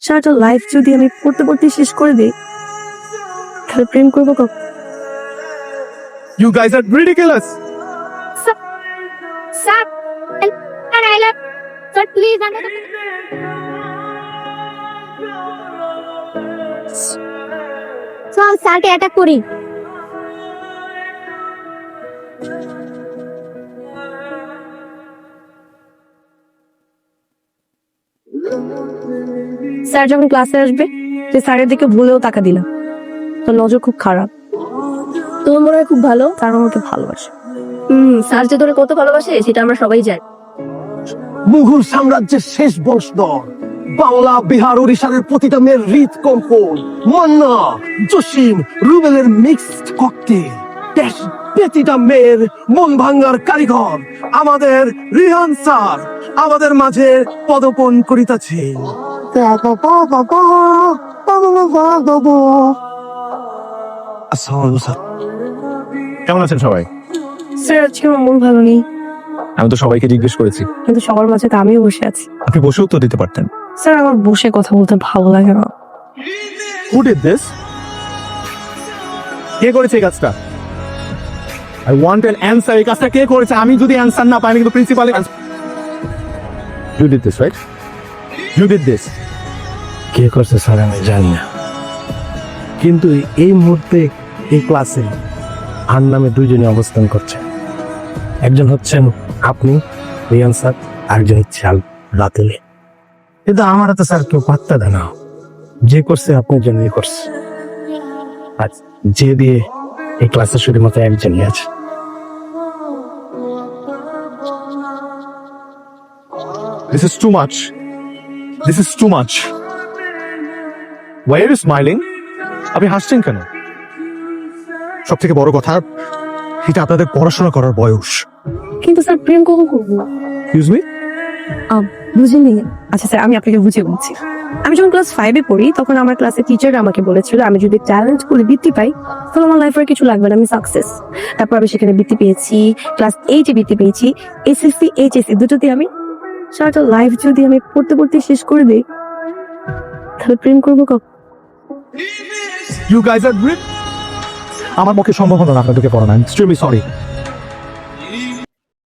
সারাটা লাইফ যদি আমি পড়তে পড়তে শেষ করে দিই তাহলে প্রেম করবো কখন? You guys are ridiculous. Sir, I love. Sir, please. চল স্যারকে অ্যাটাক করি। স্যার যখন ক্লাসে আসবে তুই স্যারের দিকে ভুলেও টাকা দিলাম, তোর নজর খুব খারাপ। তোর মনে হয় খুব ভালো, তার আমাকে ভালোবাসে। স্যার যে তোরে কত ভালোবাসে সেটা আমরা সবাই জানি। মুঘল সাম্রাজ্যের শেষ বংশধর, বাংলা বিহার ওড়িশার প্রতিটা মেয়ের হৃদকম্পন, মান্না জসিম রুবেলের মিক্সড ককটেল, প্রতিটা মেয়ের মন ভাঙ্গার কারিগর আমাদের রিহান স্যার আমাদের মাঝে পদপন করিতেছে। আসসালামু স্যার। কেমন আছেন সবাই? স্যার আজকে আমার মন ভালো নেই, আমি তো সবাইকে জিজ্ঞেস করেছি। কিন্তু সবার মাঝে তো আমিও বসে আছি। আপনি বসে উত্তর দিতে পারতেন। স্যার আমার বসে কথা বলতে ভালো লাগে না। Who did this? কে করেছে এই কাজটা? I want an answer. এই কাজটা কে করেছে? আমি যদি অ্যানসার না পাই আমি কিন্তু প্রিন্সিপালে You did this, right? You did this. কে করছে স্যার আমি জানি না, কিন্তু এই মুহূর্তে এই ক্লাসে আর নামে দুইজনই অবস্থান করছে। একজন হচ্ছেন আপনি রিয়ান স্যার, আরেকজন হচ্ছে রাতুলে। কিন্তু আমার তো স্যার কেউ পাত্তা দেয় না, যে করছে আপনার জন্যই করছে। আর যে দিয়ে এই ক্লাসে শুধুমাত্র একজনই আছে। This is too much. This is too much. Why are you smiling? আপনি হাসছেন কেন? সব থেকে বড় কথা, এটা আপনাদের পড়াশোনা করার বয়স। কিন্তু স্যার প্রেম কখন করবো? Excuse me? বুঝিনি। আচ্ছা স্যার আমি আপনাকে বুঝিয়ে বলছি। আমি যখন ক্লাস 5-এ পড়ি তখন আমার ক্লাসে টিচার আমাকে বলেছিল আমি যদি ট্যালেন্ট করে বৃত্তি পাই তাহলে আমার লাইফে কিছু লাগবে না, আমি সাকসেস। তারপর আমি সেখানে বৃত্তি পেয়েছি, ক্লাস 8-এ বৃত্তি পেয়েছি, এসএসসি এইচএসসি দুটোতে আমি সারাটা লাইফ যদি আমি পড়তে পড়তে শেষ করে দিই তাহলে প্রেম করবো কখন? You guys are আমার পক্ষে সম্ভব হলো না আপনাদেরকে পড়ানো। I'm extremely sorry.